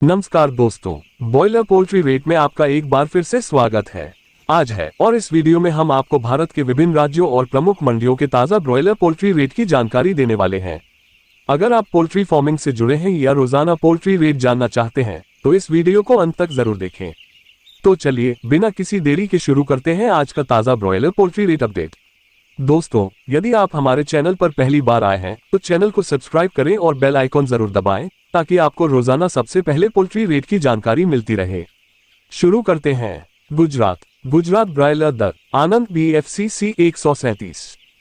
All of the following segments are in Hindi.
नमस्कार दोस्तों, बॉयलर पोल्ट्री रेट में आपका एक बार फिर से स्वागत है। आज है और इस वीडियो में हम आपको भारत के विभिन्न राज्यों और प्रमुख मंडियों के ताज़ा ब्रॉयलर पोल्ट्री रेट की जानकारी देने वाले हैं। अगर आप पोल्ट्री फार्मिंग से जुड़े हैं या रोजाना पोल्ट्री रेट जानना चाहते हैं तो इस वीडियो को अंत तक जरूर देखें। तो चलिए बिना किसी देरी के शुरू करते हैं आज का ताज़ा ब्रॉयलर पोल्ट्री रेट अपडेट। दोस्तों, यदि आप हमारे चैनल पर पहली बार आए हैं तो चैनल को सब्सक्राइब करें और बेल आइकॉन जरूर दबाएं ताकि आपको रोजाना सबसे पहले पोल्ट्री रेट की जानकारी मिलती रहे। शुरू करते हैं। गुजरात ब्रॉयलर दर आनंद BFCC 137,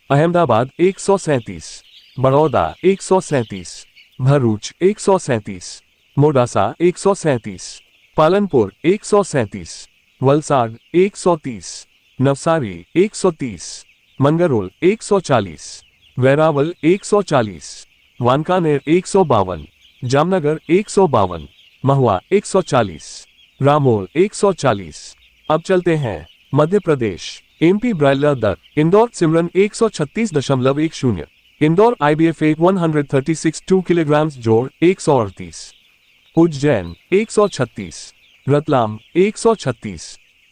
अहमदाबाद 137, बड़ौदा 137, भरूच 137, मोडासा 137, पालनपुर 137, वलसाड 130, नवसारी 130, मंगरोल 140, वेरावल 140, वानकानेर 152, जामनगर 152, महुआ 140, रामोल 140। अब चलते हैं मध्य प्रदेश। MP ब्रॉयलर दर इंदौर सिमरन 136.10, इंदौर IBF 136 2 किलोग्राम जोड़ 138, उज्जैन 136, रतलाम 136,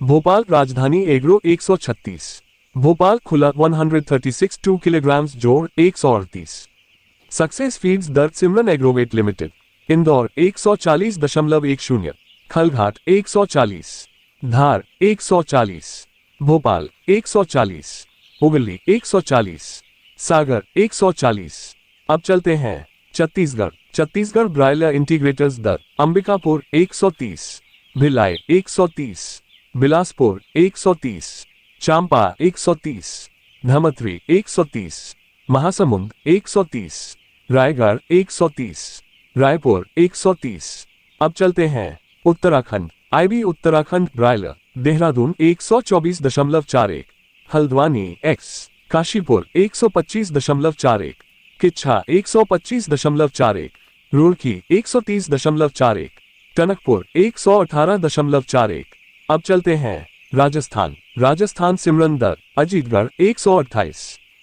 भोपाल राजधानी एग्रो 136, भोपाल खुला 136 2 किलोग्राम जोड़ 138। सक्सेस फीड्स दर सिमरन एग्रोवेट लिमिटेड इंदौर 140.10, खलघाट 140, धार 140, भोपाल 140, हुगली 140, सागर 140। अब चलते हैं छत्तीसगढ़ ब्रॉयलर इंटीग्रेटर्स दर अंबिकापुर 130, भिलाई 130, बिलासपुर 130, चांपा 130, धमतरी 130, महासमुंद 130, रायगढ़ 130, रायपुर 130। अब चलते हैं Uttarakhand. IB Uttarakhand broiler Dehradun 124.41, Haldwani X, Kashipur 125.41, Kichha 125.41, Roorkee 130.41, Tanakpur 118.41। अब चलते हैं राजस्थान सिमरन दर अजीतगढ़ 128,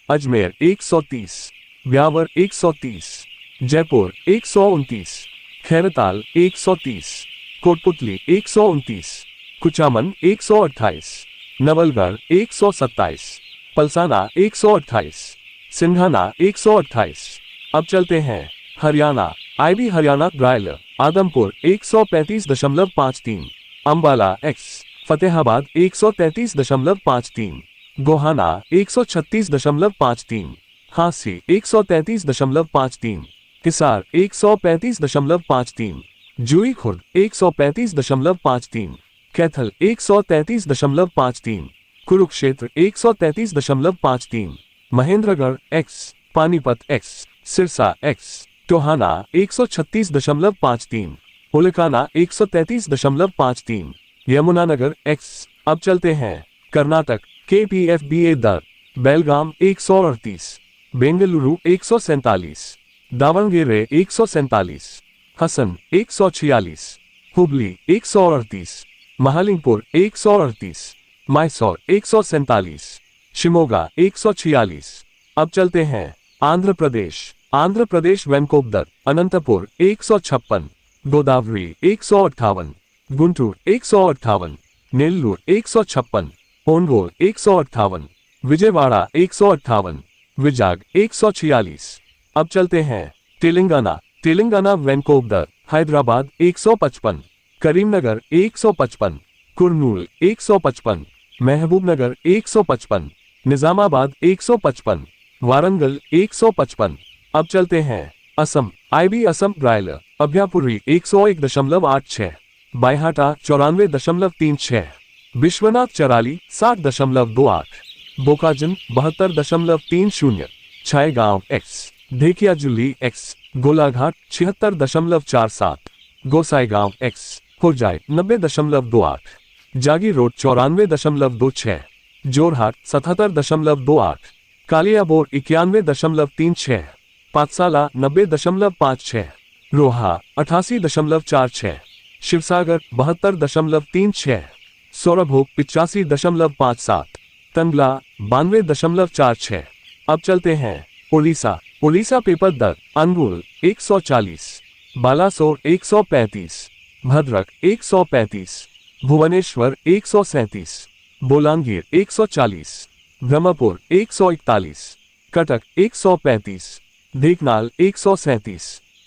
अजमेर 130, ब्यावर 130, जयपुर 129, खैरताल 130, कोटपुतली 129, कुचामन 128, नवलगढ़ 127, पलसाना 128, सिंघाना 128। अब चलते हैं Haryana. IB Haryana broiler Adampur 135.53, Ambala X, Fatehabad 133.53, Gohana 136.53, Hansi 133.53, Hisar 135.53, जुई Khurd 135.53, Kaithal 133.53, Kurukshetra 133.53, Mahendragarh X, Panipat X, Sirsa X, Tohana 136.53, हुलकाना 133.53, Yamunanagar X। अब चलते हैं कर्नाटक। KPFBA दर बेलगाम 138, बेंगलुरु 147, दावणगेरे 147, हसन 146, हुबली 138, महालिंगपुर 138, मैसूर 147, शिमोगा 146। अब चलते हैं आंध्र प्रदेश वैनकोप दर अनंतपुर 156, गोदावरी 158, गुंटूर 158, नेल्लूर 156, ओनगोल 158, विजयवाड़ा 158, विजाग 146। अब चलते हैं तेलंगाना वैनकोप दर हैदराबाद 155, करीमनगर 155, कुर्नूल 155, महबूबनगर 155, निजामाबाद 155, वारंगल 155। अब चलते हैं Assam. IB Assam broiler Abhayapuri 101.86, Baihata 94.36, Biswanath Chariali 60.28, Bokajan 72.30, Chhaygaon X, Dhekiajuli X, Golaghat 76.47, Gossaigaon X, खुरजाई 90.28, जागी रोड 94.26, जोरहाट 77.28, कालियाबोर 91.36, पाठशाला 90.56, रोहा 88.46, शिवसागर 72.36, सोरभोग 85.57, तंगला 92.46। अब चलते हैं उड़ीसा पेपर दर अंगुल 140, बालासोर 135, भद्रक 135, भुवनेश्वर 137, बोलांगीर 140, ब्रह्मपुर 141, कटक 135, ढेंकनाल 137,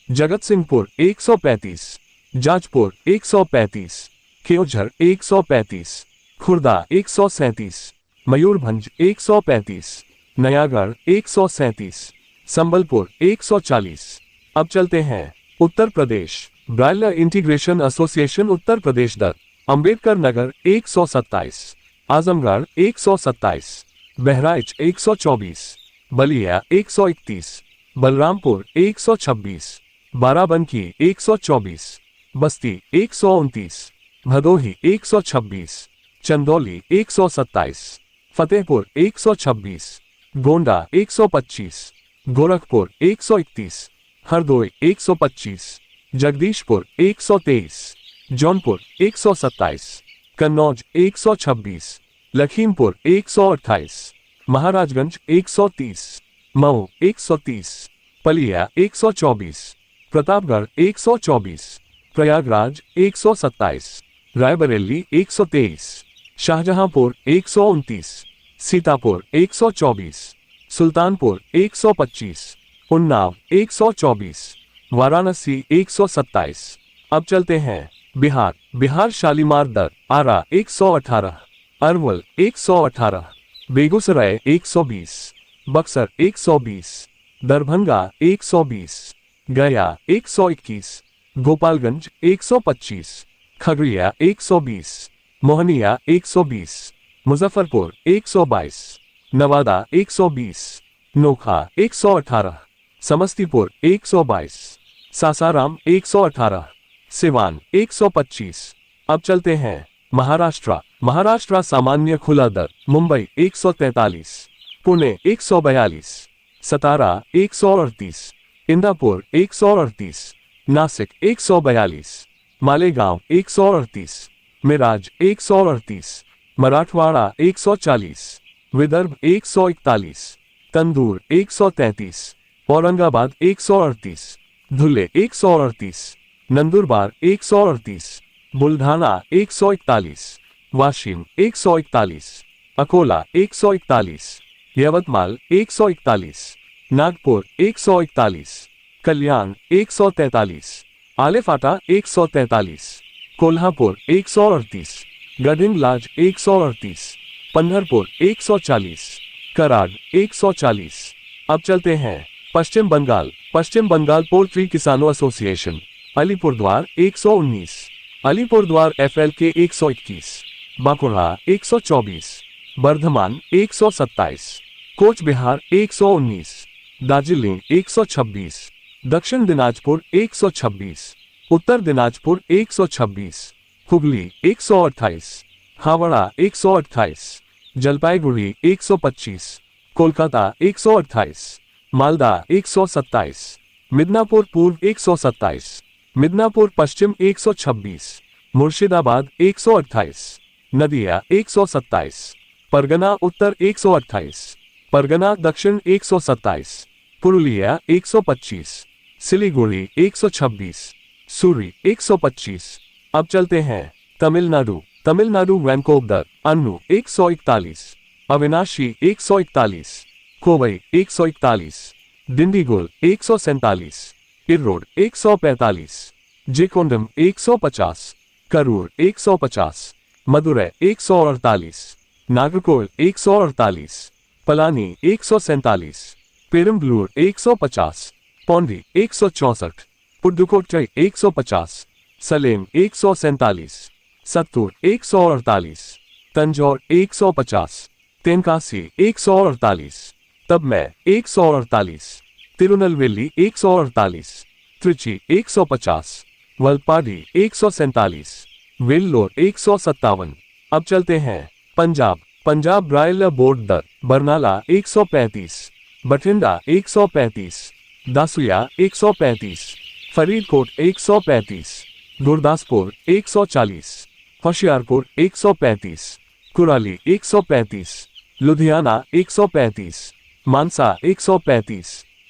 जगत सिंहपुर 135, जाजपुर 135, केओझर 135, खुर्दा 137, मयूरभंज 135, नयागढ़ 137, संबलपुर 140। अब चलते हैं उत्तर प्रदेश। ब्राille इंटीग्रेशन एसोसिएशन उत्तर प्रदेश दर अंबेडकर नगर 127, आजमगढ़ 127, बहराइच 124, बलिया 131, बलरामपुर 126, बाराबंकी 124, बस्ती 129, भदोही 126, चंदौली 127, फतेहपुर 126, गोंडा 125, गोरखपुर 131, हरदोई 125, जगदीशपुर 123, जौनपुर 127, कन्नौज 126, लखीमपुर 128, महाराजगंज 130, मऊ 130, पलिया 124, प्रतापगढ़ 124, प्रयागराज 127, रायबरेली 123, शाहजहांपुर 129, सीतापुर 124, सुल्तानपुर 125, उन्नाव 124, वाराणसी 127। अब चलते हैं बिहार। बिहार शालीमार दर आरा 118, अरवल 118, बेगूसराय 120, बक्सर 120, दरभंगा 120, गया 121, गोपालगंज 125, खगड़िया 120, मोहनिया 120, मुजफ्फरपुर 122, नवादा 120, नोखा 118, समस्तीपुर 122, सासाराम 118, सिवान 125। अब चलते हैं महाराष्ट्र। महाराष्ट्र सामान्य खुला दर मुंबई 143, पुणे 142, सतारा 138, इंदापुर 138, नासिक 142, मालेगांव 138, मिराज 138, मराठवाड़ा 140, विदर्भ 141, तंदूर 133, औरंगाबाद 138, धुले 138, नंदुरबार 138, बुल्ढाना 141, वाशिम 141, अकोला 141, यवतमाल 141, नागपुर 141, कल्याण 143, आलेफाटा 143, कोल्हापुर 138, गढ़िंगलाज 138, पंढरपुर 140, कराड 140। अब चलते हैं पश्चिम बंगाल। पश्चिम बंगाल पोल्ट्री किसानों association Alipurduar 119, Alipurduar FLK 121, Bankura 124, Bardhaman 127, coach Bihar 119, Darjeeling 126, दक्षिण दिनाजपुर 126, उत्तर दिनाजपुर 126, हुगली 128, हावड़ा 128, जलपाईगुड़ी 125, कोलकाता 128, मालदा 127, मिदनापुर पूर्व 127, मिदनापुर पश्चिम 126, मुर्शिदाबाद 128, नदिया 127, परगना उत्तर 128, परगना दक्षिण 127, पुरुलिया 125, सिलीगुड़ी 126, सूरी 125। अब चलते हैं तमिलनाडु। तमिलनाडु वैनकोप दर अन्नू 141, अविनाशी 141, कोवई 141, डिंडीगुल 147, इरोड 145, जेकोंडम 150, करूर 150, मदुरै 148, नागरकोइल 148, पलानी 147, पेरम्बलूर 150, पौंडी 164, पुडुकोट्टई 150, सलेम 147, सत्तूर 148, तंजौर 150, तेनकासी 148, तब मैं 148, तिरुनेलवेली 148, त्रिची 150, वलपाडी 147, वेल्लोर 157। अब चलते हैं पंजाब। पंजाब ब्रायलर बोर्ड दर बरनाला 135, बठिंडा 135, दासुया 135, फरीदकोट 135, गुरदासपुर 140, होशियारपुर 135, कुराली 135, लुधियाना 135, मानसा 135,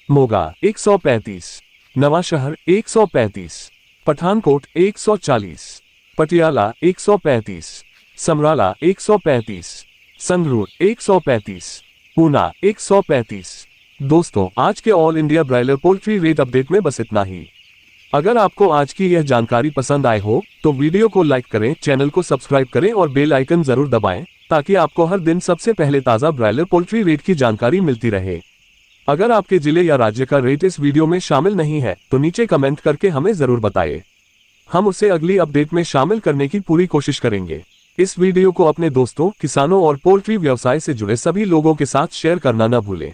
मोगा 135, नवाशहर 135, पठानकोट 140, पटियाला 135, समराला 135, संगरूर 135, ऊना 135। दोस्तों, आज के all India broiler poultry rate update में बस इतना ही। अगर आपको आज की यह जानकारी पसंद आए हो तो वीडियो को लाइक करें, चैनल को सब्सक्राइब करें और बेल आइकन जरूर दबाएं ताकि आपको हर दिन सबसे पहले ताज़ा ब्रायलर पोल्ट्री रेट की जानकारी मिलती रहे। अगर आपके जिले या राज्य का रेट इस वीडियो में शामिल नहीं है तो नीचे कमेंट करके हमें जरूर बताएं। हम उसे अगली अपडेट में शामिल करने की पूरी कोशिश करेंगे। इस वीडियो को अपने दोस्तों, किसानों और पोल्ट्री व्यवसाय से जुड़े सभी लोगों के साथ शेयर करना न भूलें।